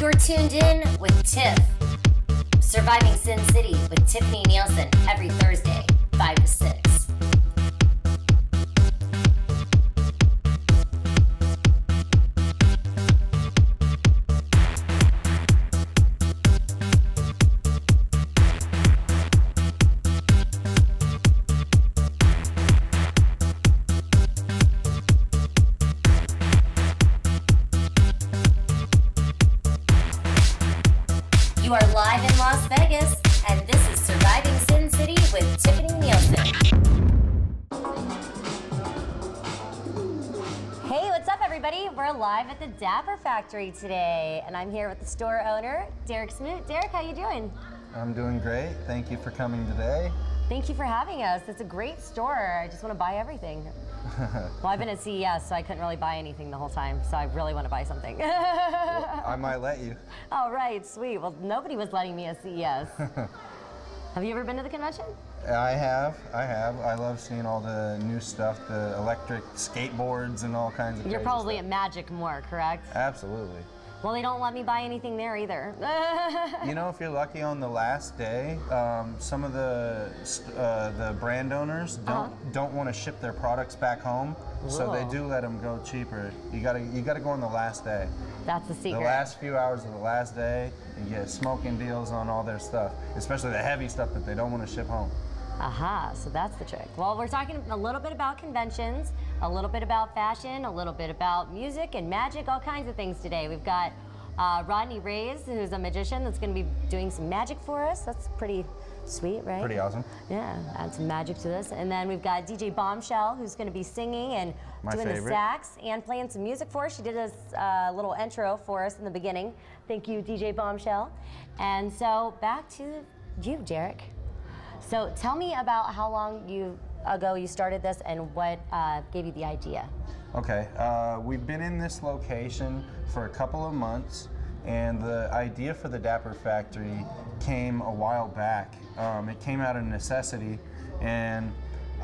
You're tuned in with Tiff. Surviving Sin City with Tiffani Neilson every Thursday, 5 to 6. You are live in Las Vegas, and this is Surviving Sin City with Tiffani Neilson. Hey, what's up, everybody? We're live at the Dapper factory today, and I'm here with the store owner, Derek Smoot. Derek, how you doing? I'm doing great. Thank you for coming today. Thank you for having us. It's a great store. I just want to buy everything. Well, I've been at CES, so I couldn't really buy anything the whole time, so I really want to buy something. Well, I might let you. All right, sweet. Well, nobody was letting me at CES. Have you ever been to the convention? I have. I love seeing all the new stuff, the electric skateboards and all kinds of You're probably stuff. at Magic more, correct? Absolutely. Well, they don't let me buy anything there either. You know, if you're lucky on the last day, some of the brand owners don't want to ship their products back home, so they do let them go cheaper. You gotta go on the last day. That's the secret. The last few hours of the last day, you get smoking deals on all their stuff, especially the heavy stuff that they don't want to ship home. Aha, so that's the trick. Well, we're talking a little bit about conventions, a little bit about fashion, a little bit about music and magic, all kinds of things today. We've got Rodney Reyes, who's a magician that's going to be doing some magic for us. That's pretty sweet, right? Pretty awesome. Yeah, add some magic to this. And then we've got DJ Bombshell, who's going to be singing and doing the sax and playing some music for us. She did a little intro for us in the beginning. Thank you, DJ Bombshell. And so back to you, Derek. So tell me about how long ago you started this and what gave you the idea. Okay, we've been in this location for a couple of months, and the idea for the Dapper factory came a while back. It came out of necessity, and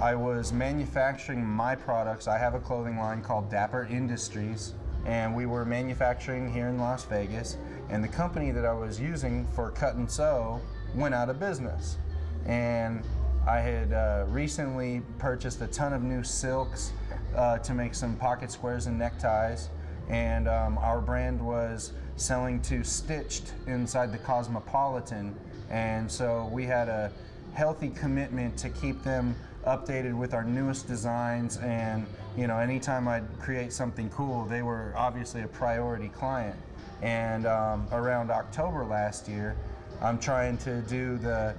I was manufacturing my products. I have a clothing line called Dapper Industries, and we were manufacturing here in Las Vegas, and the company that I was using for cut and sew went out of business. And I had recently purchased a ton of new silks to make some pocket squares and neckties, and our brand was selling to Stitched inside the Cosmopolitan, and so we had a healthy commitment to keep them updated with our newest designs, and you know, anytime I'd create something cool, they were obviously a priority client. And around October last year, I'm trying to do the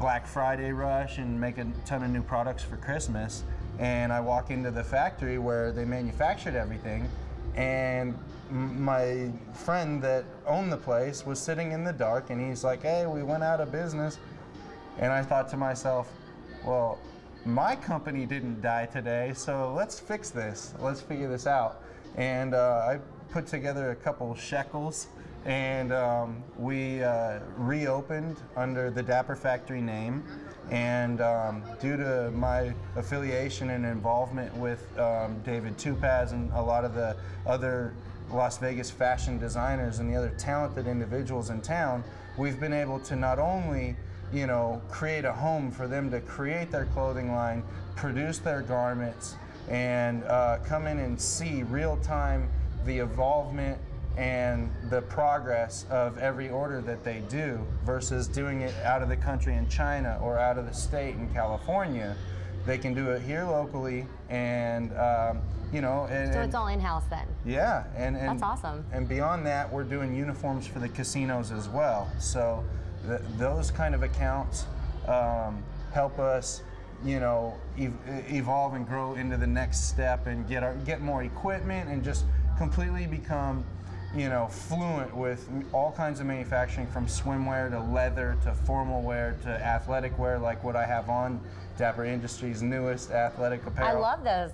Black Friday rush and make a ton of new products for Christmas, and I walk into the factory where they manufactured everything, and my friend that owned the place was sitting in the dark, and he's like, "Hey, we went out of business." And I thought to myself, well, my company didn't die today, so let's fix this, let's figure this out. And I put together a couple shekels, and we reopened under the Dapper Factory name, and due to my affiliation and involvement with David Tupaz and a lot of the other Las Vegas fashion designers and the other talented individuals in town, we've been able to not only, you know, create a home for them to create their clothing line, produce their garments, and come in and see real time the evolvement and the progress of every order that they do versus doing it out of the country in China or out of the state in California. They can do it here locally, and you know. So it's all in-house then? Yeah. And that's awesome. And beyond that, we're doing uniforms for the casinos as well. So those kind of accounts help us, you know, evolve and grow into the next step and get more equipment and just completely become, you know, fluent with all kinds of manufacturing, from swimwear to leather to formal wear to athletic wear, like what I have on Dapper Industries' newest athletic apparel. I love those.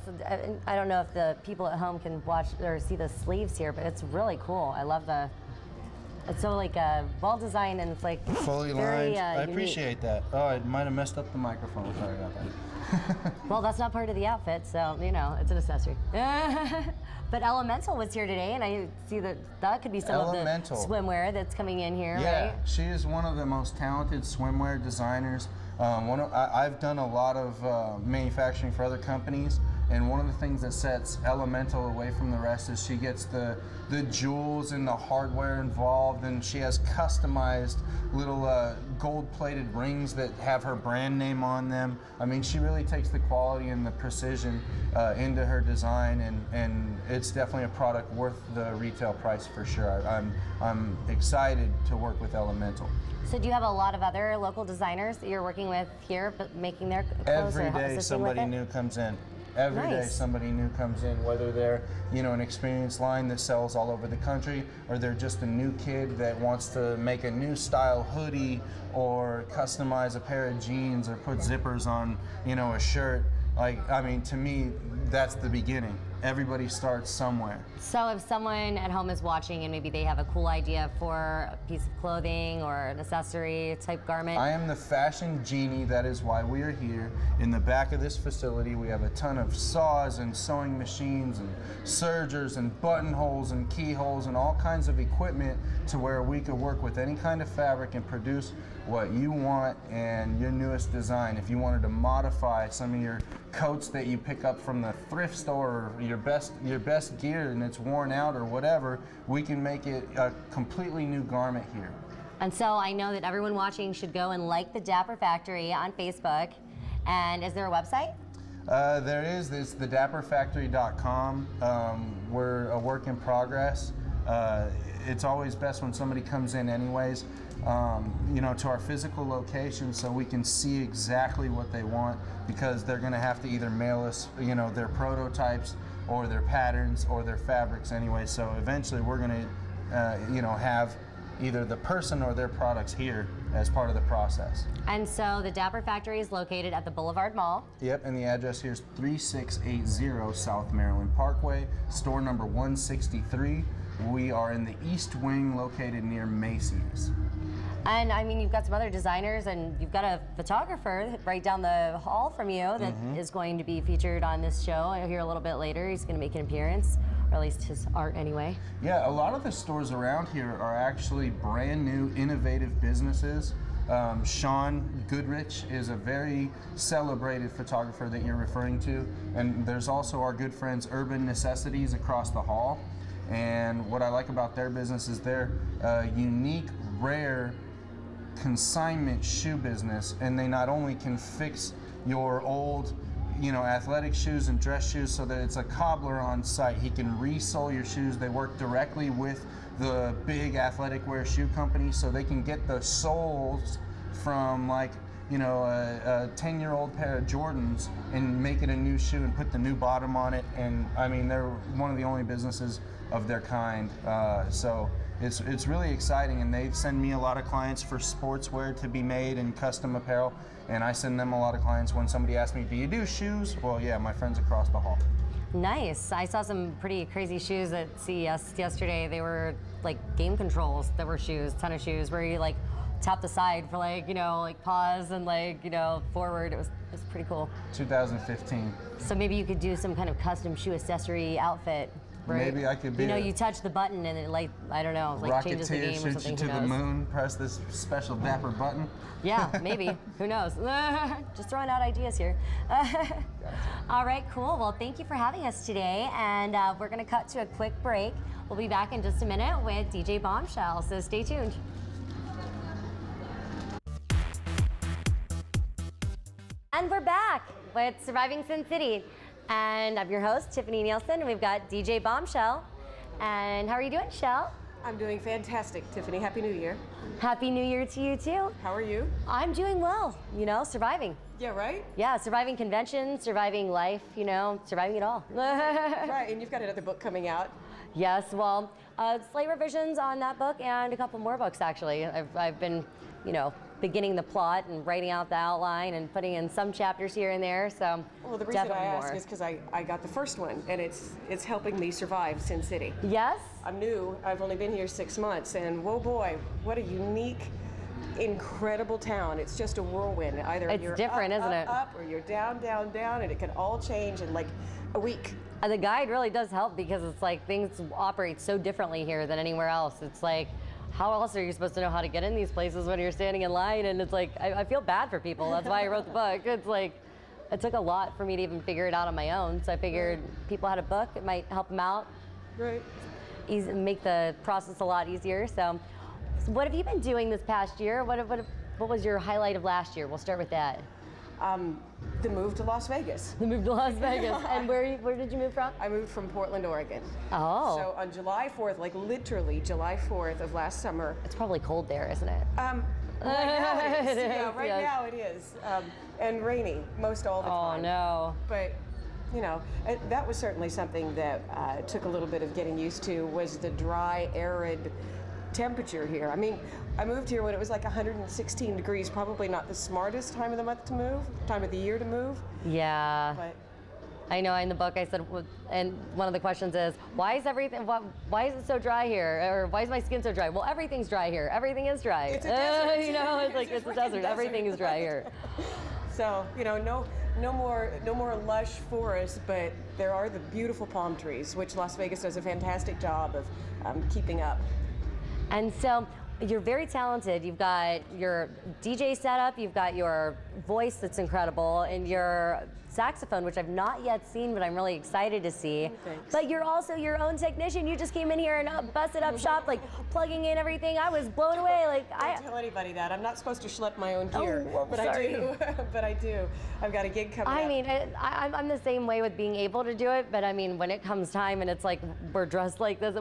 I don't know if the people at home can watch or see the sleeves here, but it's really cool. I love the It's so like well designed, and it's like fully very, lined. I unique. appreciate that. Oh, I might have messed up the microphone. Sorry about that. Well, that's not part of the outfit, so you know it's an accessory. But Elemental was here today, and I see that could be some of the swimwear that's coming in here, yeah, right? she is one of the most talented swimwear designers. I've done a lot of manufacturing for other companies, and one of the things that sets Elemental away from the rest is she gets the jewels and the hardware involved, and she has customized little gold-plated rings that have her brand name on them. I mean, she really takes the quality and the precision into her design, and it's definitely a product worth the retail price for sure. I'm excited to work with Elemental. So do you have a lot of other local designers that you're working with here, but making their clothes? Every day somebody new comes in. Every day somebody new comes in, whether they're, you know, an experienced line that sells all over the country, or they're just a new kid that wants to make a new style hoodie or customize a pair of jeans or put zippers on, you know, a shirt. Like, I mean, to me, that's the beginning. Everybody starts somewhere. So if someone at home is watching and maybe they have a cool idea for a piece of clothing or an accessory type garment. I am the fashion genie. That is why we are here. In the back of this facility, we have a ton of saws and sewing machines and sergers and buttonholes and keyholes and all kinds of equipment to where we could work with any kind of fabric and produce what you want and your newest design. If you wanted to modify some of your coats that you pick up from the thrift store, or your best gear and it's worn out or whatever, we can make it a completely new garment here. And so I know that everyone watching should go and like the Dapper Factory on Facebook. And is there a website? There is. It's thedapperfactory.com. We're a work in progress. It's always best when somebody comes in anyways, you know, to our physical location so we can see exactly what they want, because they're going to have to either mail us, you know, their prototypes or their patterns or their fabrics anyway. So eventually we're going to, you know, have either the person or their products here as part of the process. And so the Dapper Factory is located at the Boulevard Mall. Yep, and the address here is 3680 South Maryland Parkway, store number 163. We are in the East Wing, located near Macy's. And I mean, you've got some other designers, and you've got a photographer right down the hall from you that is going to be featured on this show here a little bit later. He's going to make an appearance, or at least his art anyway. Yeah, a lot of the stores around here are actually brand new, innovative businesses. Sean Goodrich is a very celebrated photographer that you're referring to. And there's also our good friends Urban Necessities across the hall. And what I like about their business is they're unique, rare consignment shoe business, and they not only can fix your old, you know, athletic shoes and dress shoes so that it's a cobbler on site. He can resole your shoes. They work directly with the big athletic wear shoe company, so they can get the soles from, like, you know, a 10-year-old pair of Jordans and make it a new shoe and put the new bottom on it. And I mean, they're one of the only businesses of their kind. So it's really exciting, and they send me a lot of clients for sportswear to be made and custom apparel, and I send them a lot of clients when somebody asks me, do you do shoes? Well, yeah, my friends across the hall. Nice. I saw some pretty crazy shoes at CES yesterday. They were like game controls that were shoes, ton of shoes where you like tap the side for, like, you know, like pause and, like, you know, forward. It was pretty cool. 2015. So maybe you could do some kind of custom shoe accessory outfit. Right? Maybe I could be. You know, you touch the button and it, like, I don't know, like changes the game or something. Rocketeer shoots you to the moon. Press this special Dapper button. Yeah, maybe. Who knows? Just throwing out ideas here. All right, cool. Well, thank you for having us today, and we're going to cut to a quick break. We'll be back in just a minute with DJ Bombshell, so stay tuned. And we're back with Surviving Sin City. And I'm your host, Tiffani Neilson, and we've got DJ Bombshell. And how are you doing, Shel? I'm doing fantastic, Tiffani. Happy New Year. Happy New Year to you, too. How are you? I'm doing well, you know, surviving. Yeah, right? Yeah, surviving conventions, surviving life, you know, surviving it all. Right, and you've got another book coming out. Yes, well, slight revisions on that book and a couple more books, actually. I've been, you know, beginning the plot and writing out the outline and putting in some chapters here and there. So well, the reason I ask is because I got the first one, and it's helping me survive Sin City. Yes? I'm new. I've only been here 6 months, and whoa boy, what a unique, incredible town. It's just a whirlwind. Either you're different, up, isn't up, it? up, or you're down, down, down, and it can all change in like a week. The guide really does help because it's like things operate so differently here than anywhere else. It's like, how else are you supposed to know how to get in these places when you're standing in line? And it's like, I feel bad for people. That's why I wrote the book. It's like, it took a lot for me to even figure it out on my own. So I figured people had a book, it might help them out. Right. Make the process a lot easier. So what have you been doing this past year? What was your highlight of last year? We'll start with that. The move to Las Vegas. The move to Las Vegas. And where did you move from? I moved from Portland, Oregon. Oh. So on July 4th, like literally July 4th of last summer. It's probably cold there, isn't it? Right now it is. Yeah, right yes. now it is. And rainy most all the time. Oh no. But you know, that was certainly something that took a little bit of getting used to, was the dry, arid temperature here. I mean, I moved here when it was like 116 degrees, probably not the smartest time of the month to move, time of the year to move. Yeah. But I know in the book I said, and one of the questions is, why is it so dry here? Or why is my skin so dry? Well, everything's dry here. Everything is dry. It's a desert. You know, it's like it's a desert. Everything is dry here. So, you know, no more lush forests, but there are the beautiful palm trees, which Las Vegas does a fantastic job of keeping up. And so you're very talented. You've got your DJ setup, you've got your voice that's incredible, and your saxophone, which I've not yet seen, but I'm really excited to see. Thanks. But you're also your own technician. You just came in here and busted up shop, like plugging in everything. I was blown away. Like Don't tell anybody that. I'm not supposed to schlep my own gear, well, but sorry. I do. But I do. I've got a gig coming up. I mean, I'm the same way with being able to do it, but I mean, when it comes time and it's like we're dressed like this,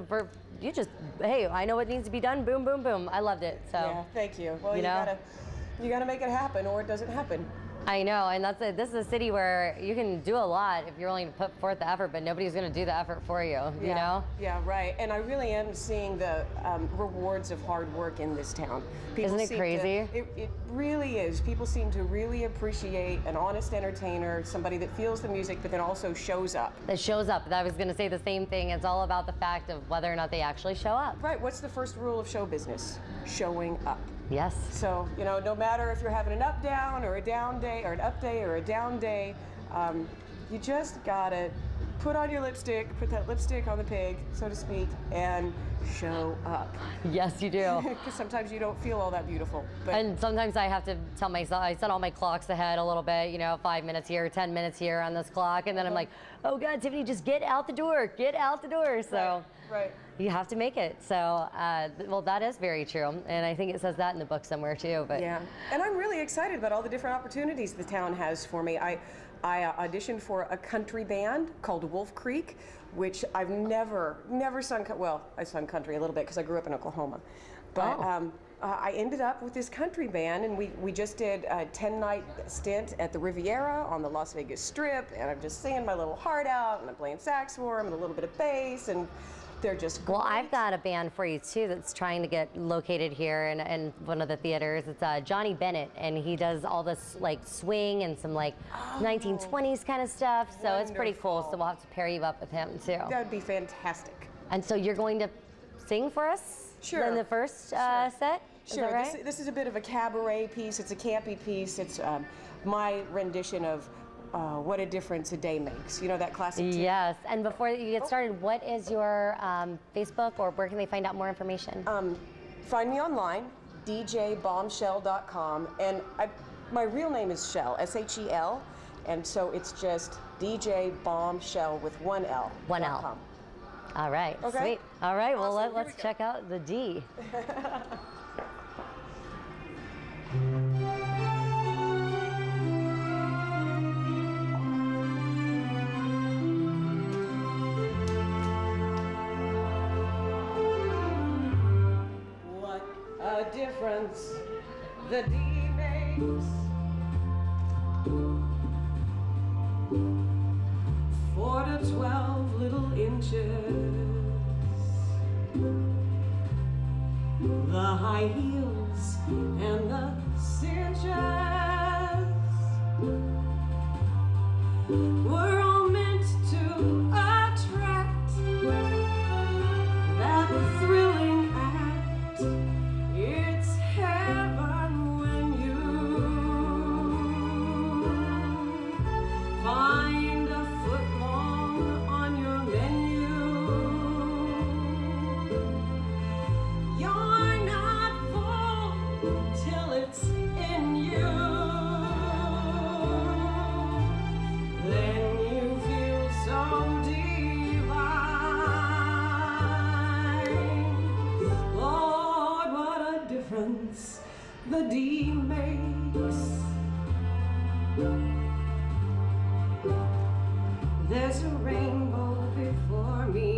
you just, hey, I know what needs to be done. Boom, boom, boom. I loved it. So yeah, thank you. Well, you gotta make it happen, or it doesn't happen. I know, and that's it. This is a city where you can do a lot if you're willing to put forth the effort, but nobody's going to do the effort for you. You know? Yeah, right. And I really am seeing the rewards of hard work in this town. People Isn't it crazy? It really is. People seem to really appreciate an honest entertainer, somebody that feels the music, but then also shows up. That shows up. I was going to say the same thing. It's all about the fact of whether or not they actually show up. Right. What's the first rule of show business? Showing up. Yes. So, you know, no matter if you're having an up down or a down day or an up day or a down day, you just gotta put on your lipstick, put that lipstick on the pig, so to speak, and show up. Yes, you do. Because sometimes you don't feel all that beautiful. But And sometimes I have to tell myself, I set all my clocks ahead a little bit, you know, 5 minutes here, 10 minutes here on this clock, and then I'm like, oh God, Tiffany, just get out the door, get out the door. So right. you have to make it. So, well, that is very true. And I think it says that in the book somewhere too. But yeah, and I'm really excited about all the different opportunities the town has for me. I auditioned for a country band called Wolf Creek, which I've never sung, well, I sung country a little bit because I grew up in Oklahoma. But I ended up with this country band, and we just did a 10-night stint at the Riviera on the Las Vegas Strip, and I'm just singing my little heart out, and I'm playing sax for them and a little bit of bass, and they're just great. Well, I've got a band for you too that's trying to get located here in one of the theaters. It's Johnny Bennett, and he does all this like swing and some like 1920s kind of stuff. So it's pretty cool. So we'll have to pair you up with him too. That would be fantastic. And so you're going to sing for us in the first set? Is Sure. that right? This is a bit of a cabaret piece. It's a campy piece. It's my rendition of What a Difference a Day Makes. You know that classic tune? Yes. And before you get started, what is your Facebook, or where can they find out more information? Find me online, djbombshell.com, and my real name is Shel, S-H-E-L, and so it's just DJ Bombshell with one L. One L. All right. Okay. Sweet. All right. Well, Awesome. let's check out the D. What a difference the D makes. 4 to 12 little inches. The high heels and the inches. We're all meant to attract that thrilling act. It's heaven when you find a foot long on your menu. You're not full till it's in you. Then you feel so divine. Lord, what a difference the D makes. There's a rainbow before me.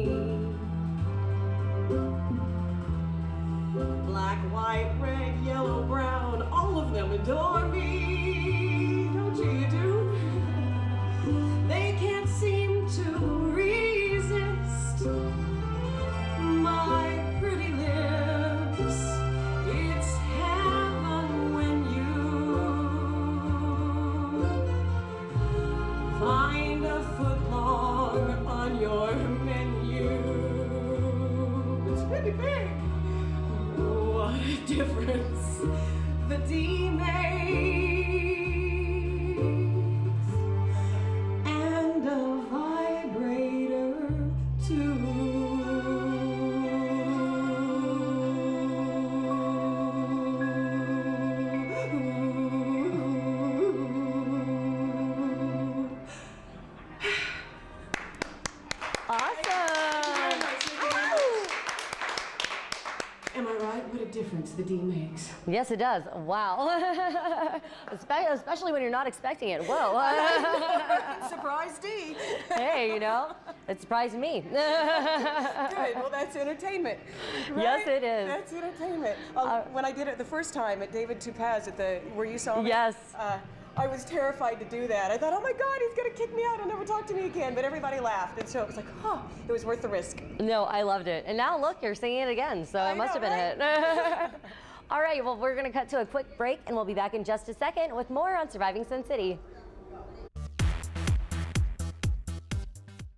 Black, white, red, yellow, brown, all of them adore me. Don't you do? They can't seem to resist my pretty lips. It's heaven when you find a foot long on your menu. It's pretty big. What a difference the D makes. And a vibrator too. Am I right? What a difference the D makes. Yes, it does. Wow. Especially when you're not expecting it. Whoa. Surprise D. Hey, you know, it surprised me. Good. Well, that's entertainment. Right? Yes, it is. That's entertainment. When I did it the first time at David Tupaz at the where you saw me. Yes. I was terrified to do that. I thought, oh my God, he's gonna kick me out and never talk to me again. But everybody laughed, and so it was like, huh, it was worth the risk. No, I loved it. And now look, you're singing it again, so it must have been a hit. All right, well, we're gonna cut to a quick break, and we'll be back in just a second with more on Surviving Sin City.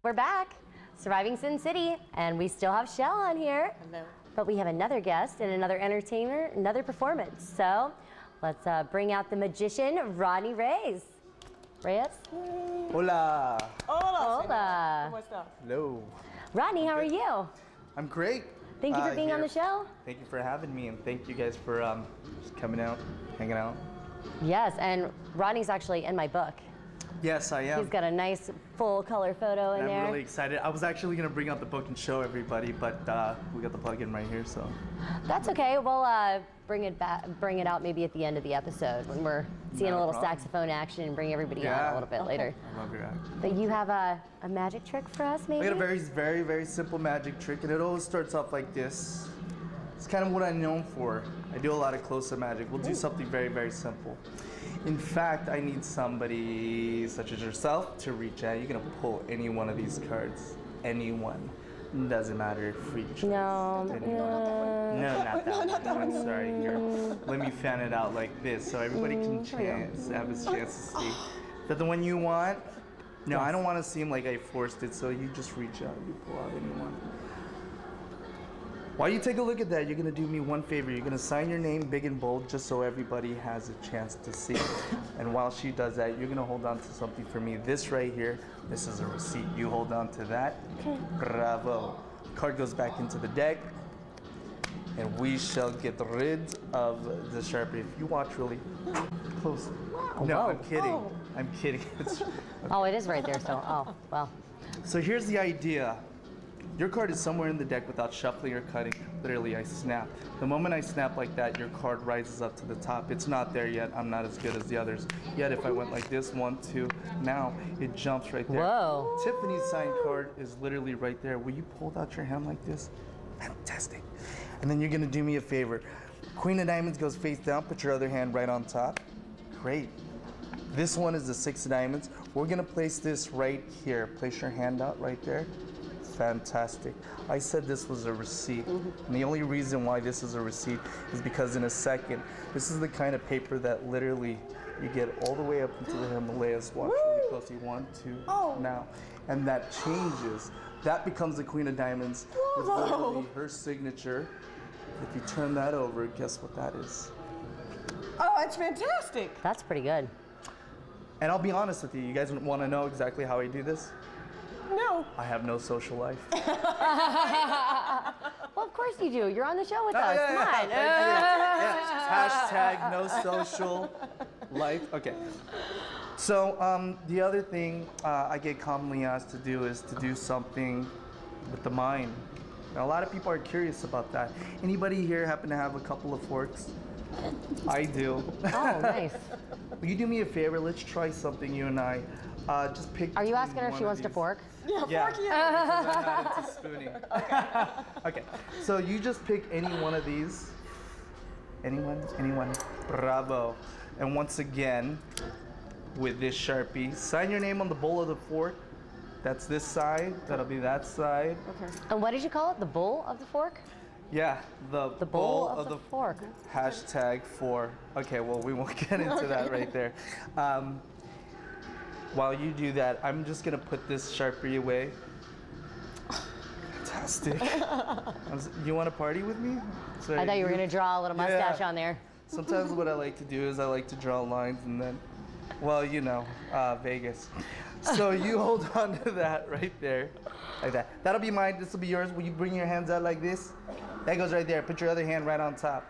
We're back, Surviving Sin City, and we still have Shel on here. Hello. But we have another guest and another entertainer, another performance. So let's bring out the magician, Rodney Reyes. Reyes? Hola. Hola. Hola. ¿Cómo está? Hello. Rodney, how are you? I'm great. Thank you for being on the show. Thank you for having me, and thank you guys for just coming out, hanging out. Yes, and Rodney's actually in my book. Yes, I am. He's got a nice full color photo in there. I'm really excited. I was actually going to bring out the book and show everybody, but we got the plug-in right here, so. That's okay. We'll bring it out maybe at the end of the episode when we're seeing a little saxophone action and bring everybody on a little bit later. I love your act. But you have a magic trick for us, maybe? I got a very, very, very simple magic trick, and it always starts off like this. It's kind of what I'm known for. I do a lot of close-up magic. We'll do something very, very simple. In fact, I need somebody such as yourself to reach out. You can pull any one of these cards. Anyone. Doesn't matter. Free choice. No. No, not that one. I'm sorry. Here, let me fan it out like this so everybody can have a chance to see. Is that the one you want? No, I don't want to seem like I forced it, so you just reach out. You pull out anyone. While you take a look at that, you're going to do me one favor. You're going to sign your name big and bold just so everybody has a chance to see it. And while she does that, you're going to hold on to something for me. This right here, this is a receipt. You hold on to that. Okay. Bravo. Card goes back into the deck. And we shall get rid of the Sharpie. If you watch really close. Wow. No, Whoa. I'm kidding. Oh. I'm kidding. Oh, it is right there still. Oh, well. So here's the idea. Your card is somewhere in the deck without shuffling or cutting. Literally, I snap. The moment I snap like that, your card rises up to the top. It's not there yet. I'm not as good as the others. Yet if I went like this, 1, 2, now it jumps right there. Whoa. Tiffany's signed card is literally right there. Will you pull out your hand like this? Fantastic. And then you're gonna do me a favor. Queen of Diamonds goes face down. Put your other hand right on top. Great. This one is the 6 of Diamonds. We're gonna place this right here. Place your hand out right there. fantastic. I said this was a receipt. And the only reason why this is a receipt is because in a second, this is the kind of paper that literally you get all the way up into the Himalayas. Watch really closely. 1, 2, now. And that changes. That becomes the Queen of Diamonds with literally her signature. If you turn that over, guess what that is? Oh, that's fantastic. That's pretty good. And I'll be honest with you, you guys want to know exactly how I do this? No. I have no social life. Well, of course you do. You're on the show with us. Come on. Hashtag no social life. Okay. So the other thing I get commonly asked to do is to do something with the mind. Now, a lot of people are curious about that. Anybody here happen to have a couple of forks? I do. Oh, nice. Will you do me a favor? Let's try something, you and I. Just pick. Are you asking her if she wants to fork? Yeah, fork you. Because I'm not into spooning. Okay. So you just pick any one of these. Anyone? Anyone? Bravo. And once again, with this Sharpie, sign your name on the bowl of the fork. That's this side. That'll be that side. Okay. And what did you call it? The bowl of the fork? Yeah, the bowl of the fork. Hashtag 4. Okay, well, we won't get into that right there. While you do that, I'm just gonna put this Sharpie away. Fantastic. You want to party with me? I thought you were gonna draw a little mustache on there. Sometimes what I like to do is I like to draw lines and then, well, you know, Vegas. So you hold on to that right there, like that. That'll be mine, this will be yours. Will you bring your hands out like this? That goes right there. Put your other hand right on top.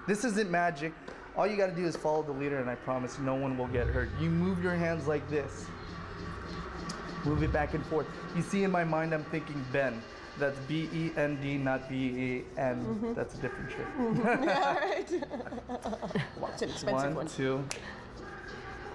This isn't magic. All you gotta do is follow the leader and I promise no one will get hurt. You move your hands like this. Move it back and forth. You see in my mind I'm thinking Ben. That's B-E-N-D, not B-E-N. That's a different trick. Yeah, right. It's an expensive one. 2.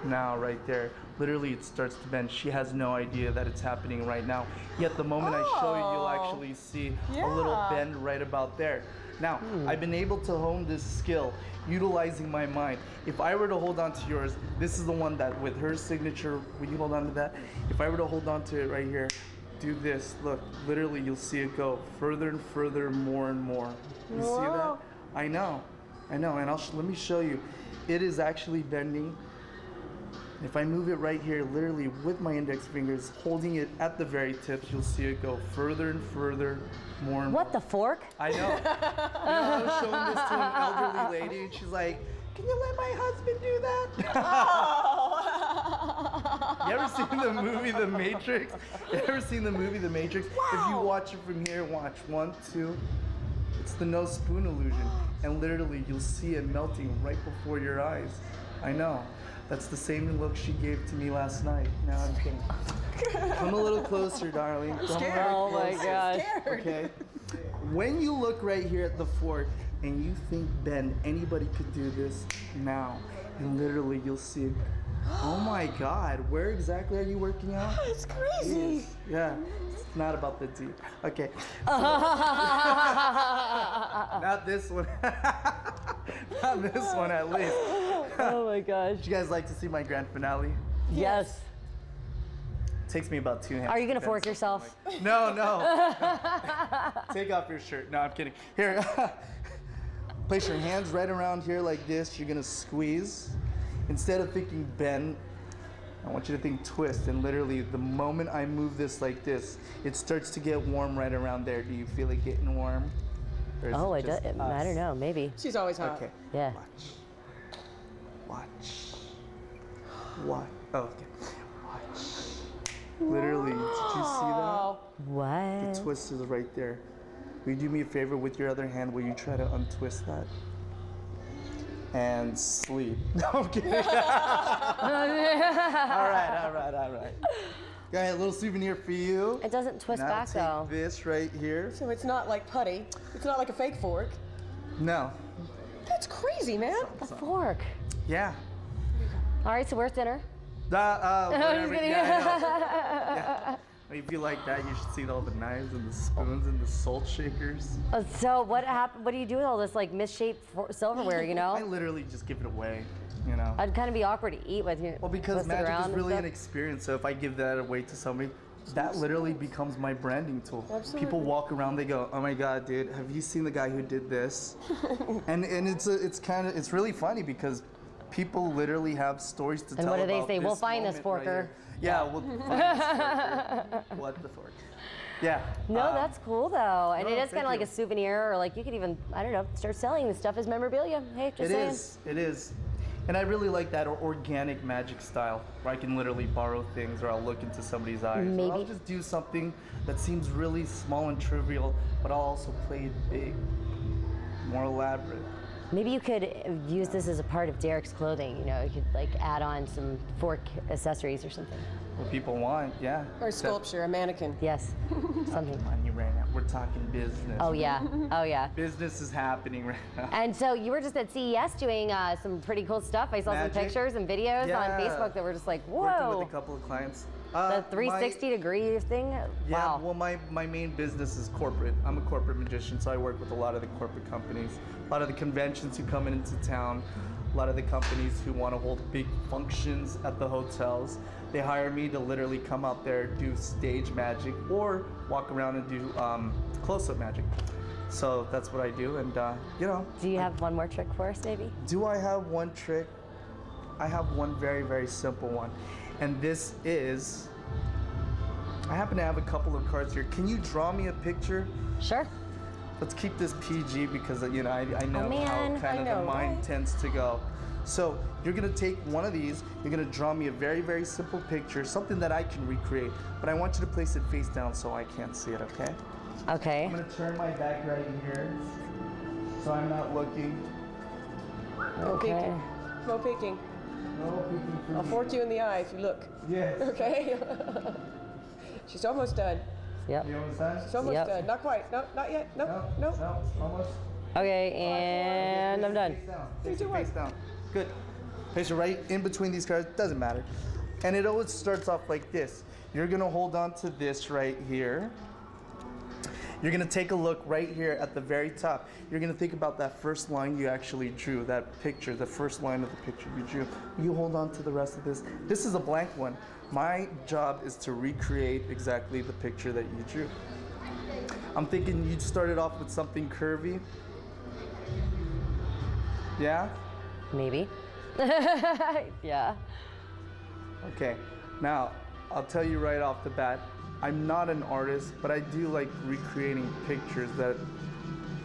Now, right there. Literally, it starts to bend. She has no idea that it's happening right now. Yet the moment I show you, you'll actually see a little bend right about there. Now, I've been able to hone this skill utilizing my mind. If I were to hold on to yours, this is the one that with her signature, will you hold on to that? If I were to hold on to it right here, do this, look, literally you'll see it go further and further, more and more. You see that? I know, and let me show you. It is actually bending. If I move it right here, literally with my index fingers, holding it at the very tips, you'll see it go further and further, more and more. What, the fork? I know. You know, I was showing this to an elderly lady, and she's like, "Can you let my husband do that?" You ever seen the movie The Matrix? You ever seen the movie The Matrix? If you watch it from here, watch 1, 2. It's the no spoon illusion, and literally you'll see it melting right before your eyes. I know. That's the same look she gave to me last night. No, I'm kidding. Come a little closer, darling. Oh my gosh. Okay. When you look right here at the fork and you think, Ben, anybody could do this now, and literally you'll see it. Oh my God, where exactly are you working out? It's crazy. Yeah, it's not about the deep. Okay. So, not this one. Not this one at least. Oh my gosh. Would you guys like to see my grand finale? Yes. Takes me about 2 hands. Are you gonna fork yourself? No, no. Take off your shirt. No, I'm kidding. Here. Place your hands right around here like this. You're gonna squeeze. Instead of thinking bend, I want you to think twist. And literally, the moment I move this like this, it starts to get warm right around there. Do you feel it getting warm? Oh, it does. I don't know. Maybe. She's always hot. Okay. Yeah. Watch. Watch. Oh, okay. Watch. Literally, did you see that? What? The twist is right there. Will you do me a favor with your other hand? Will you try to untwist that? And sleep. No, I'm kidding. All right. Got a little souvenir for you. It doesn't twist now back take though. This right here. So it's not like putty. It's not like a fake fork. No. That's crazy, man. The fork. Yeah. All right, so where's dinner? Whatever. Yeah. If you like that, you should see all the knives and the spoons and the salt shakers. So what happened? What do you do with all this like misshaped silverware? You know? I literally just give it away. You know. I'd kind of be awkward to eat with you. Well, because magic is really an experience. So if I give that away to somebody, that literally becomes my branding tool. Absolutely. People walk around, they go, "Oh my God, dude, have you seen the guy who did this?" and it's really funny because people literally have stories to tell. And what do they about say? We'll this find this moment right forker. here. Yeah, we'll find this forker. What the fork? Yeah. No, that's cool though, and no, it is kind of like you. a souvenir, or like you could even, I don't know, start selling this stuff as memorabilia. Hey, just saying. It is. And I really like that organic magic style, where I can literally borrow things, or I'll look into somebody's eyes. Maybe. Or I'll just do something that seems really small and trivial, but I'll also play it big, more elaborate. Maybe you could use this as a part of Derek's clothing. You know, you could like add on some fork accessories or something. What people want, yeah. Or a sculpture, a mannequin. Yes, something. Come on, you ran out. We're talking business. Oh yeah, oh yeah. Business is happening right now. And so you were just at CES doing some pretty cool stuff. I saw Magic. some pictures and videos Yeah. on Facebook that were just like, Working whoa. with a couple of clients. The 360-degree thing? Yeah, Wow. well, my main business is corporate. I'm a corporate magician, so I work with a lot of the corporate companies, a lot of the conventions who come into town, a lot of the companies who want to hold big functions at the hotels. They hire me to literally come out there, do stage magic, or walk around and do close-up magic. So that's what I do, and you know. Do you have one more trick for us, maybe? Do I have one trick? I have one very, very simple one. And this is, I happen to have a couple of cards here. Can you draw me a picture? Sure. Let's keep this PG because, you know, I know man, how kind I of know, the mind right? tends to go. So you're gonna take one of these, you're gonna draw me a very, very simple picture, something that I can recreate, but I want you to place it face down so I can't see it, okay? Okay. I'm gonna turn my back right here, so I'm not looking. No Okay. peeking. No peeking. No peeking for I'll me. fork you in the eye if you look. Yes. Okay? She's almost done. Yep. You understand? She's almost Yep. done. Not quite. No, not yet. No, no. No, almost. Okay, and I'm done. Face down. Three, Face two, it one. face down. Good. Place it right in between these cards. Doesn't matter. And it always starts off like this. You're gonna hold on to this right here. You're gonna take a look right here at the very top. You're gonna think about that first line you actually drew, that picture, the first line of the picture you drew. You hold on to the rest of this. This is a blank one. My job is to recreate exactly the picture that you drew. I'm thinking you started off with something curvy. Yeah? Maybe. Yeah. Okay. Now, I'll tell you right off the bat, I'm not an artist, but I do like recreating pictures that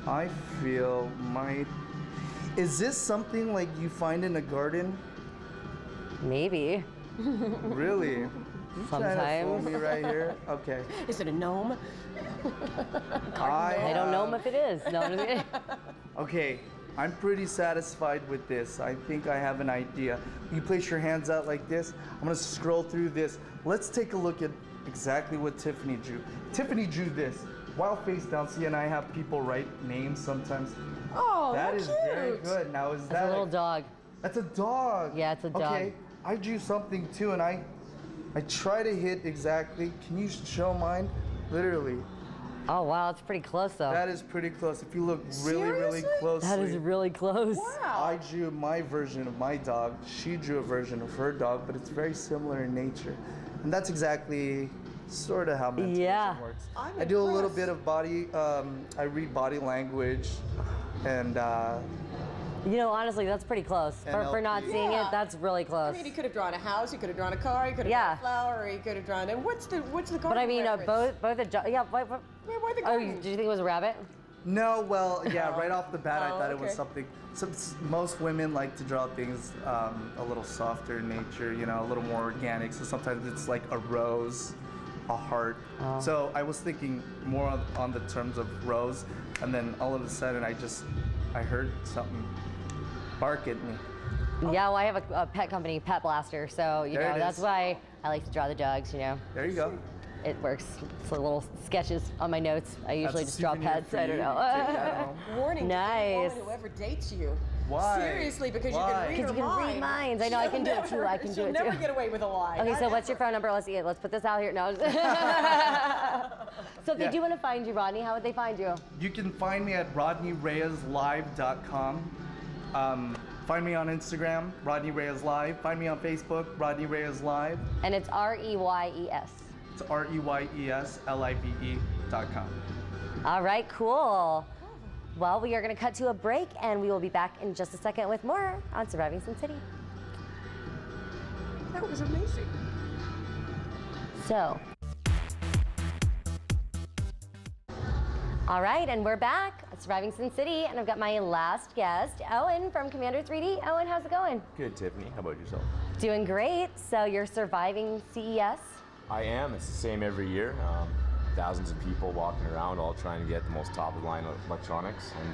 I feel might... Is this something like you find in a garden? Maybe. Really? You trying to fool Sometimes. me right here? Okay. Is it a gnome? I don't know if it is. No, I'm just kidding. Okay, I'm pretty satisfied with this. I think I have an idea. You place your hands out like this. I'm gonna scroll through this. Let's take a look at exactly what Tiffany drew. Tiffany drew this. While face down, see, and I have people write names sometimes. Oh, That that's is very good. Now, is It's that a little dog. That's a dog. Yeah, it's a dog. Okay, I drew something too, and I try to hit exactly. Can you show mine? Literally. Oh wow, it's pretty close though. That is pretty close. If you look really, really Seriously? closely. That is really close. Wow. I drew my version of my dog. She drew a version of her dog, but it's very similar in nature. And that's exactly sort of how mental Yeah. vision works. I'm I do a little impressed. bit of body, I read body language, and You know, honestly, that's pretty close. For not NLP. seeing it, Yeah. that's really I close. mean, he could have drawn a house, he could have drawn a car, he could have Yeah. drawn a flower, or he could have drawn. And what's the garden But I mean, reference? both a dog. Yeah. Why Why the oh, garden? did you think it was a rabbit? no, well, yeah, right off the bat, I Oh, thought it was okay. something. Most women like to draw things a little softer in nature, you know, a little more organic. So sometimes it's like a rose, a heart. Oh. So I was thinking more on the terms of rose, and then all of a sudden I heard something bark at me. Yeah, well, I have a pet company, Pet Blaster, so you There know it that's is. why I like to draw the dogs. You know, There you go. it works. It's like little sketches on my notes. I usually That's a just draw souvenir pets. for I don't you. know. Take that home. Warning to any Nice. woman whoever dates you. Why? Seriously, because Why? you can read Because her you can read mind. minds. I know, I can do it too. I can do She'll it never too. get away with a lie. Okay, Not so what's your ever. phone number? Let's put this out here. No. So if they Yeah. do want to find you, Rodney, how would they find you? You can find me at rodneyreyeslive.com. Find me on Instagram, Rodney Reyes Live. Find me on Facebook, Rodney Reyes Live. And it's Reyes. It's REYESLIVE.com. All right, cool. Well, we are going to cut to a break, and we will be back in just a second with more on Surviving Sin City. That was amazing. So, all right, and we're back at Surviving Sin City, and I've got my last guest, Owen from Commander 3D. Owen, how's it going? Good, Tiffany. How about yourself? Doing great. So you're surviving CES? I am. It's the same every year. Thousands of people walking around, all trying to get the most top-of-the-line electronics. And,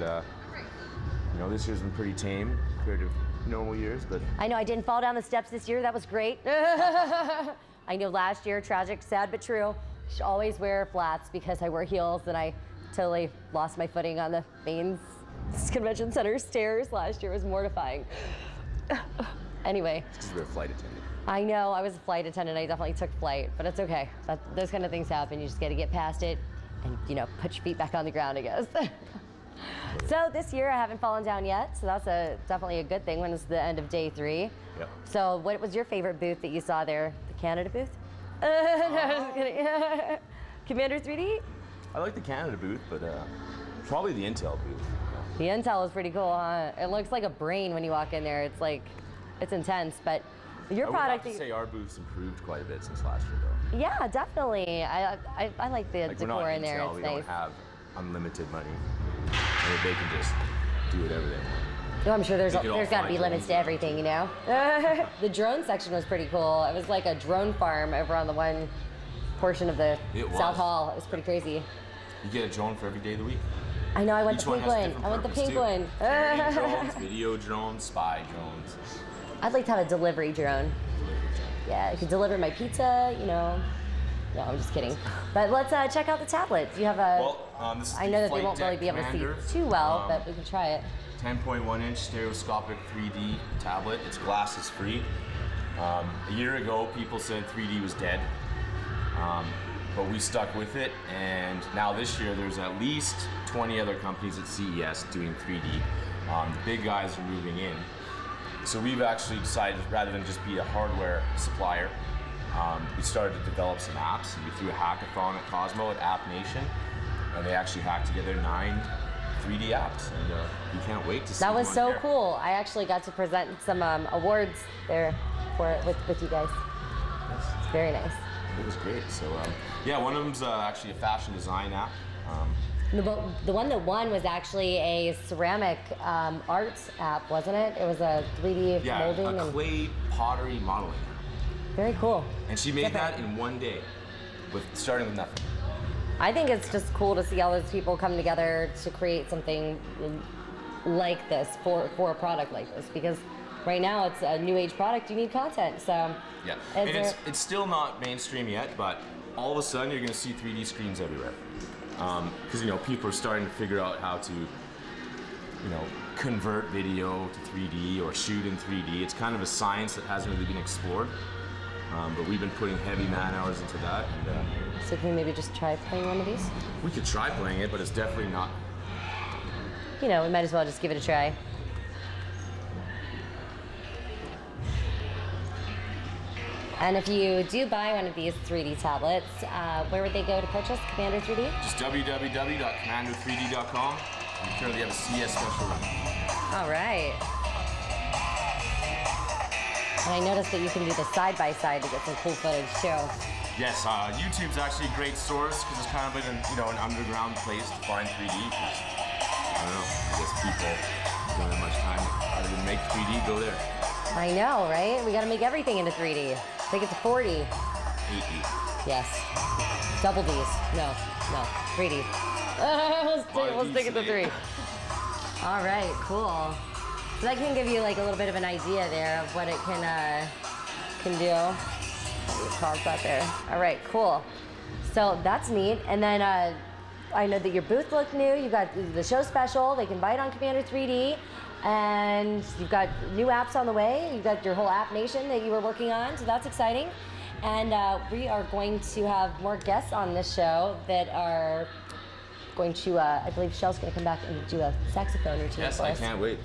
you know, this year's been pretty tame compared to normal years, but... I know, I didn't fall down the steps this year. That was great. I know last year, tragic, sad, but true. I should always wear flats because I wear heels, and I totally lost my footing on the main convention center stairs. Last year was mortifying. Anyway. It's because you're a flight attendant. I know, I was a flight attendant. I definitely took flight, but it's okay. Those kind of things happen. You just got to get past it and, you know, put your feet back on the ground, I guess. So this year I haven't fallen down yet, so that's definitely a good thing when it's the end of day 3. Yep. So what was your favorite booth that you saw there? The Canada booth? No, I'm just kidding. Commander 3D? I like the Canada booth, but probably the Intel booth. The Intel is pretty cool, huh? It looks like a brain when you walk in there. It's like, it's intense, but your product... I would have to say our booth's improved quite a bit since last year, though. Yeah, definitely. I like the decor in there. Intel, It's we nice. don't have unlimited money. I mean, they can just do whatever they want. Oh, I'm sure there's They could all got to fly be limits to drones everything, you know? The drone section was pretty cool. It was like a drone farm over on the one portion of the South Hall. It was pretty crazy. You get a drone for every day of the week. I know, I went Each the one pink has a one. different I went the purpose, pink too. one. Carrying drones, video drones, spy drones. I'd like to have a delivery drone. Yeah, I could deliver my pizza, you know. No, I'm just kidding. But let's check out the tablet. Do you have a... Well, this is I know that they won't really be able to see too well, but we can try it. 10.1-inch stereoscopic 3D tablet. It's glasses free. A year ago, people said 3D was dead, but we stuck with it. And now this year, there's at least 20 other companies at CES doing 3D. The big guys are moving in. So we've actually decided, rather than just be a hardware supplier, we started to develop some apps. We threw a hackathon at Cosmo at App Nation, and they actually hacked together 9 3D apps, and we can't wait to see That was them so on air. cool. I actually got to present some awards there with you guys. It's very nice. It was great. So yeah, one of them's actually a fashion design app. The one that won was actually a ceramic arts app, wasn't it? It was a 3D molding. A clay pottery modeling app. Very cool. And she made that in one day, starting with nothing. I think it's just cool to see all those people come together to create something like this for a product like this, because right now it's a new age product. You need content, so yeah. And it's still not mainstream yet, but all of a sudden you're going to see 3D screens everywhere, because you know people are starting to figure out how to, you know, convert video to 3D or shoot in 3D. It's kind of a science that hasn't really been explored. But we've been putting heavy man hours into that. And, so can we maybe just try playing one of these? We could try playing it, but it's definitely not. You know, we might as well just give it a try. And if you do buy one of these 3D tablets, where would they go to purchase Commander 3D? Just www.commander3d.com. We currently have a CS special run. All right. And I noticed that you can do the side-by-side to get some cool footage, too. Yes, YouTube's actually a great source because it's kind of an underground place to find 3D. I don't know, I guess people don't have much time. Rather than make 3D, go there. I know, right? We got to make everything into 3D. Take it to 4D. 8D. Yes. Double Ds. No, 3D. we'll stick it to 3. All right, cool. So that can give you like a little bit of an idea there of what it can do. Pause that there. All right, cool. So that's neat. And then I know that your booth looked new. You got the show special. They can buy it on Commander 3D. And you've got new apps on the way. You've got your whole App Nation that you were working on. So that's exciting. And we are going to have more guests on this show that are going to, I believe Shel's going to come back and do a saxophone routine Yes, for us. I can't wait.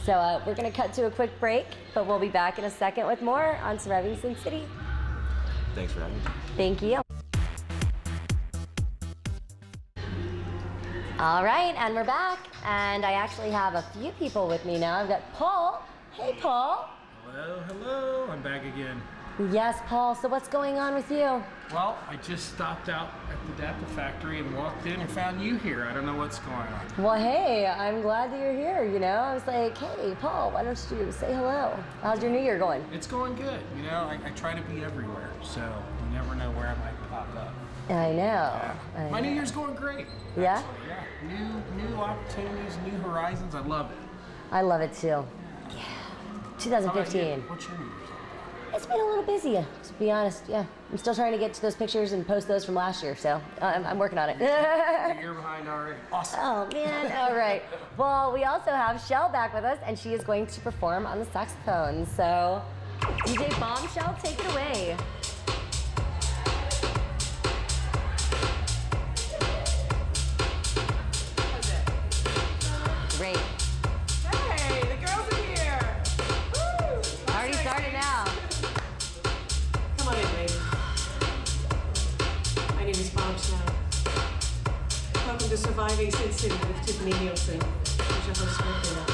So we're going to cut to a quick break, but we'll be back in a second with more on Surviving Sin City. Thanks for having me. Thank you. All right, and we're back. And I actually have a few people with me now. I've got Paul. Hey, Paul. Hello, hello. I'm back again. Yes, Paul. So what's going on with you? Well, I just stopped out at the Dapper factory and walked in and found you here. I don't know what's going on. Well, hey, I'm glad that you're here, you know? I was like, hey, Paul, why don't you say hello? How's your new year going? It's going good. You know, I try to be everywhere, so you never know where I might pop up. I know. Yeah. I My know. New Year's going great. Yeah? Actually, yeah. New opportunities, new horizons. I love it. I love it too. Yeah. How about 2015. you? What's your New Year's? It's been a little busy, to be honest. Yeah, I'm still trying to get to those pictures and post those from last year, so I'm working on it. You're behind already. Awesome. Oh man, all right. Well, we also have Shel back with us, and she is going to perform on the saxophone. So, DJ Bombshell, take it away. Great. Hey, the girls are here. Woo! Already started now. Come on in, baby. My name is Bombshell. Welcome to Surviving Sin City with Tiffani Neilson. Who's your host for dinner.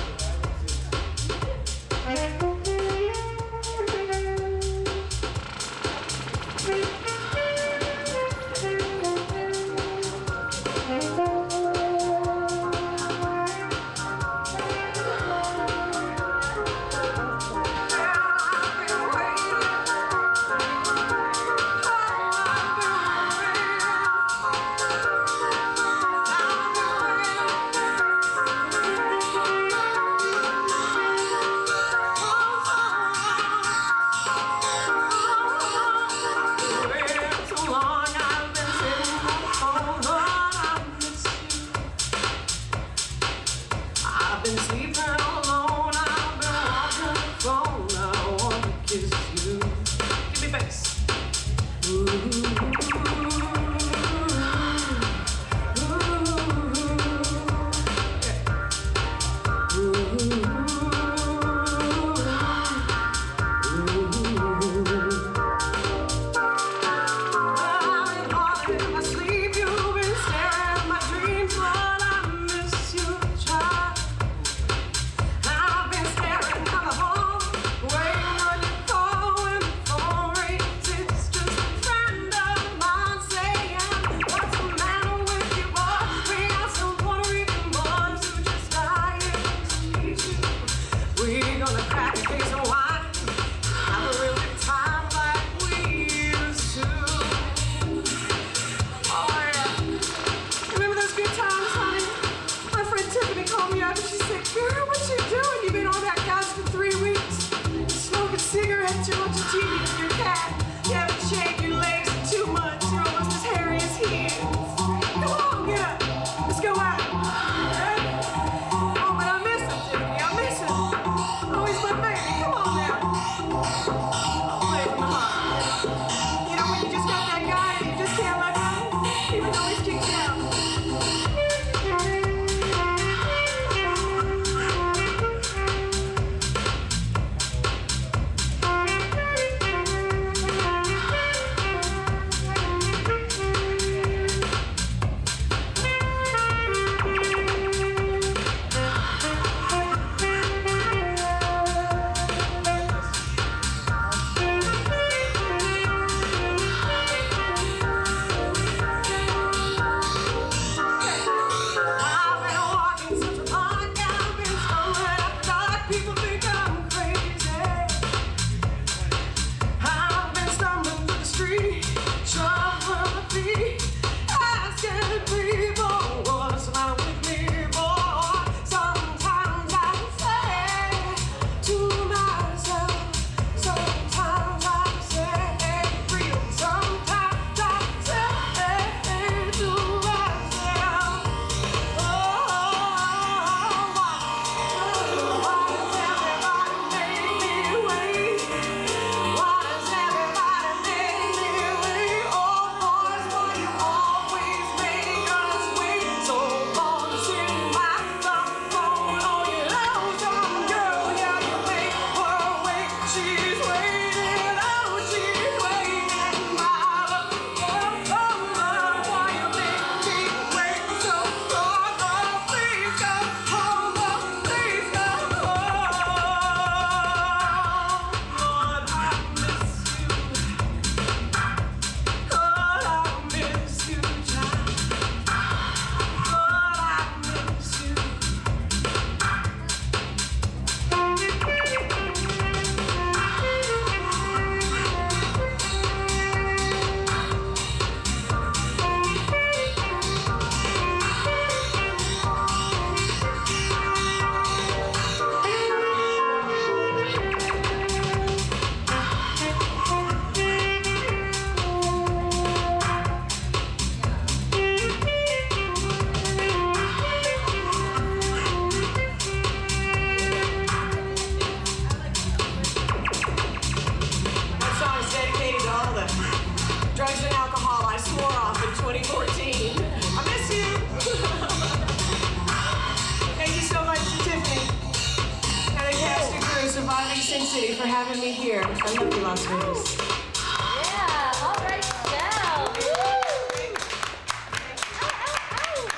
Sin City for having me here. I love you, Las Vegas. Yeah, all right, Shel.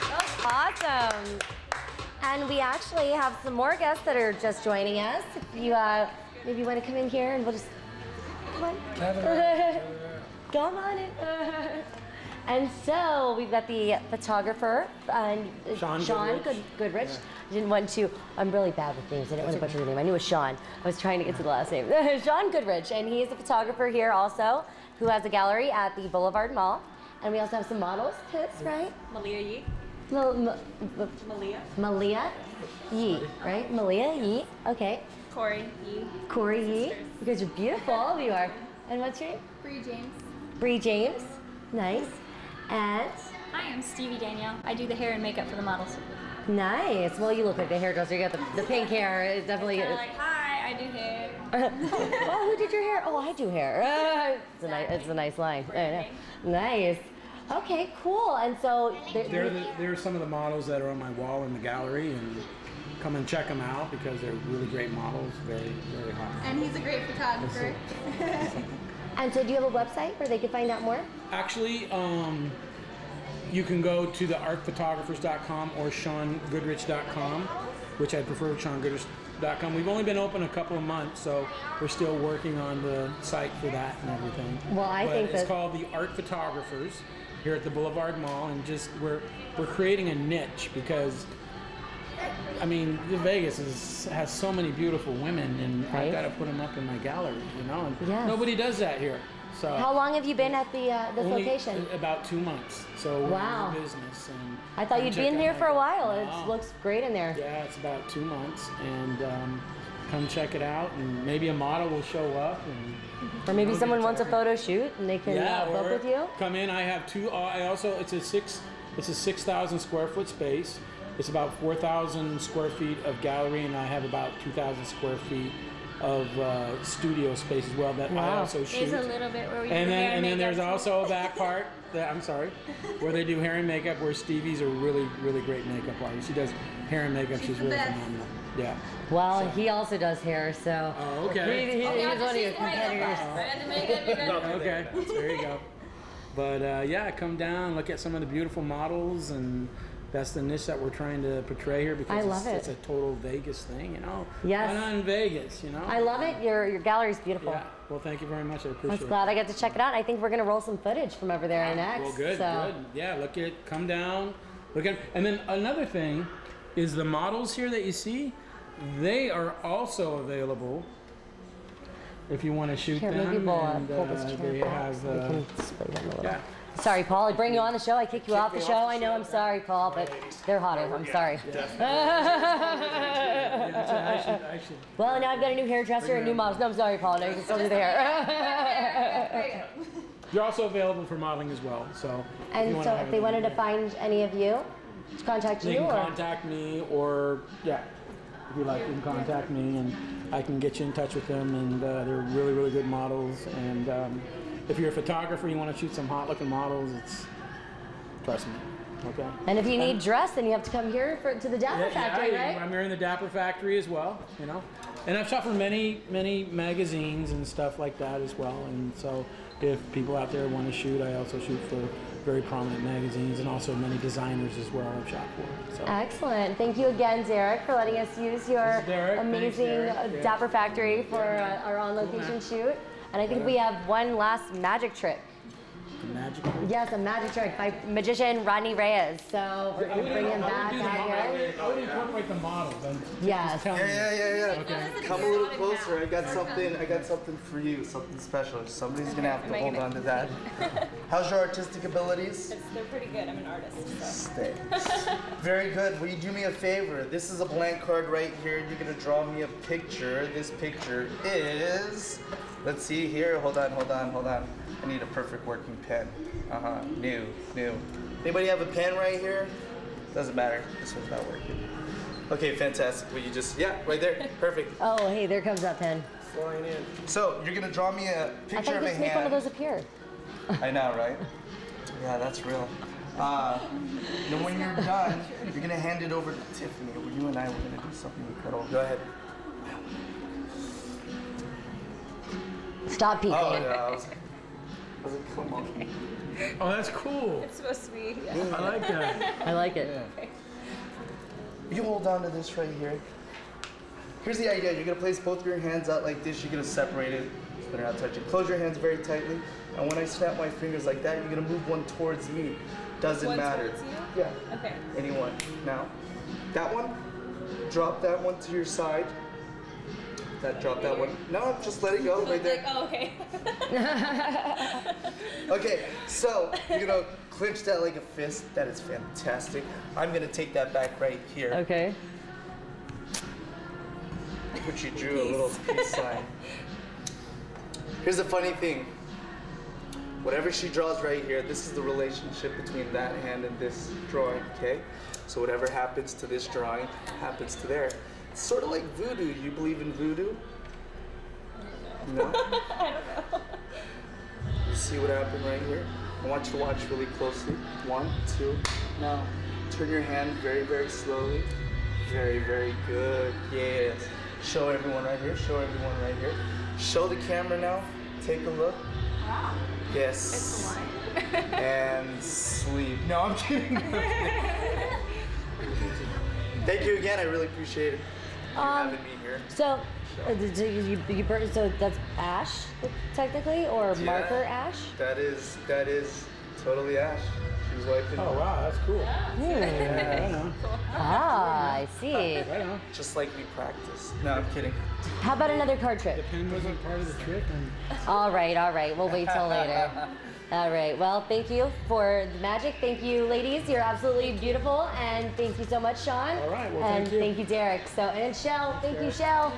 That was awesome. And we actually have some more guests that are just joining us. If you maybe want to come in here and we'll just come on. Come on in. And so we've got the photographer, Sean Goodrich. I didn't want to, I'm really bad with names. I didn't want to butcher the name. I knew it was Sean. I was trying to get to the last name. Sean Goodrich, and he is a photographer here also, who has a gallery at the Boulevard Mall. And we also have some models, Tits, right? Malia Yee. Malia Yee, right? Malia Yee, okay. Corey Yee. Corey Yee. You guys are beautiful, all of you are. And what's your name? Bree James. Bree James, nice. And? Hi, I'm Stevie Danielle. I do the hair and makeup for the models. Nice. Well, you look like the hairdresser. You got the pink hair. It definitely is. Like, hi, I do hair. Oh, who did your hair? Oh, I do hair. It's a nice line. Nice. Okay, cool. And so They're some of the models that are on my wall in the gallery, and come and check them out because they're really great models. Very, very hot. And he's a great photographer. And so do you have a website where they can find out more? Actually, you can go to the artphotographers.com or SeanGoodrich.com, which I prefer SeanGoodrich.com. We've only been open a couple of months, so we're still working on the site for that and everything. Well, I think it's called the Art Photographers here at the Boulevard Mall, and just we're creating a niche because I mean, Vegas has so many beautiful women, and I've got to put them up in my gallery, you know. And nobody does that here. So how long have you been at this location? About 2 months. So wow. We're in business. And I thought you'd been here for a while. It looks great in there. Yeah, it's about 2 months, and come check it out, and maybe a model will show up, or maybe someone wants a photo shoot and they can book with you. Come in. I have two. It's a 6,000 square foot space. It's about 4,000 square feet of gallery, and I have about 2,000 square feet of studio space as well that I also shoot. There's a little bit where we do hair and then there's makeup. also a back part that where they do hair and makeup, where Stevie's a really, really great makeup artist. She does hair and makeup. She's really phenomenal. Yeah. Well, he also does hair, so. Oh, okay. He's one of your competitors. Okay, there you go. But yeah, come down, look at some of the beautiful models, and that's the niche that we're trying to portray here, because it's a total Vegas thing, you know. Yes. Why not in Vegas, you know? I love it. Your gallery's beautiful. Yeah. Well, thank you very much. I appreciate it. I'm glad I got to check it out. I think we're gonna roll some footage from over there next. Well, good. Yeah, come down, look at, and then another thing is the models here that you see. They are also available if you want to shoot them. Maybe we'll pull this chair they back. have, We can split them a little. yeah. Sorry, Paul. I bring you on the show. I kick you off the show. I know. I'm sorry, Paul, but they're hotter. I'm sorry. I should. Well, now I've got a new hairdresser and new models. No, I'm sorry, Paul. No, you can still do the hair. You're also available for modeling as well. So. And so, if they wanted to find any of you, contact you. They can contact me, or if you like, you can contact me, and I can get you in touch with them. And they're really, really good models. And if you're a photographer, you want to shoot some hot-looking models, trust me. Okay. And if you need dress, then you have to come here to the Dapper Factory, right? I'm here in the Dapper Factory as well, you know. And I've shot for many, many magazines and stuff like that as well. And so, if people out there want to shoot, I also shoot for very prominent magazines, and also many designers as well I've shot for. So. Excellent. Thank you again, Derek, for letting us use your amazing Dapper Factory for our on-location shoot. And I think we have one last magic trick. A magic trick? Yes, a magic trick by magician Rodney Reyes. So we're going to bring him back out here. I would incorporate the model. Yes. Yeah. Okay. Come a little closer. I got something for you, something special. Somebody's gonna have to hold on to that. How's your artistic abilities? They're pretty good. I'm an artist. So. Stay. Very good. Will you do me a favor? This is a blank card right here. You're gonna draw me a picture. This picture is. Let's see here. Hold on. I need a perfect working pen. New. Anybody have a pen right here? Doesn't matter. This one's not working. Okay, fantastic. Will you just, right there. Perfect. Oh, hey, there comes that pen. Flying in. So, you're gonna draw me a picture of a hand. I thought you just make one of those appear. I know, right? Yeah, that's real. Then when you're done, you're gonna hand it over to Tiffany. You and I, we're gonna do something incredible. Go ahead. Stop peeking. Oh, yeah. I was like, come on. Oh, that's cool. It's supposed to be. Yeah. I like that. I like it. Yeah. You hold on to this right here. Here's the idea. You're going to place both your hands out like this. You're going to separate it. So they're not touching. Close your hands very tightly. And when I snap my fingers like that, you're going to move one towards me. Doesn't matter. Towards you? Yeah. Okay. Anyone. Now, that one, drop that one to your side. Drop that one. No, just let it go right there. Like, oh, okay. Okay, so you're gonna clench that like a fist. That is fantastic. I'm gonna take that back right here. Okay. Which you drew a little peace sign. Here's the funny thing. Whatever she draws right here, this is the relationship between that hand and this drawing, okay? So whatever happens to this drawing happens to there. It's sort of like voodoo. You believe in voodoo? No? I don't know. You see what happened right here? I want you to watch really closely. 1, 2. Now, turn your hand very, very slowly. Very, very good. Yes. Show everyone right here. Show everyone right here. Show the camera now. Take a look. Wow. Yes. It's a line. And sleep. No, I'm kidding. Thank you again. I really appreciate it. You having me here. So, so that's ash, technically, or marker ash? That is totally ash. She was wiping. Oh wow, that's cool. Yeah. Ah, I see. Right on. Just like we practice. No, I'm kidding. How about another card trick? The pen wasn't part of the trick. All right. We'll wait till later. All right. Well, thank you for the magic. Thank you, ladies. You're absolutely beautiful, and thank you so much, Sean. All right. Well, and thank you. Derek. So, and Shel. Thank you, Shel.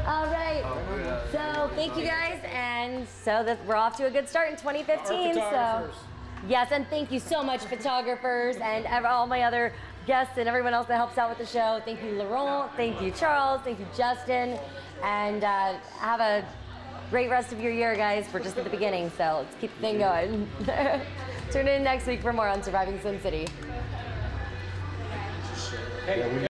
All right. So, thank you guys, and so that we're off to a good start in 2015. So, yes, and thank you so much, photographers, and all my other guests and everyone else that helps out with the show. Thank you, Laurent. Thank you, Charles. Thank you, Justin. And have a great rest of your year, guys. We're just at the beginning, so let's keep the thing going. Tune in next week for more on Surviving Sin City.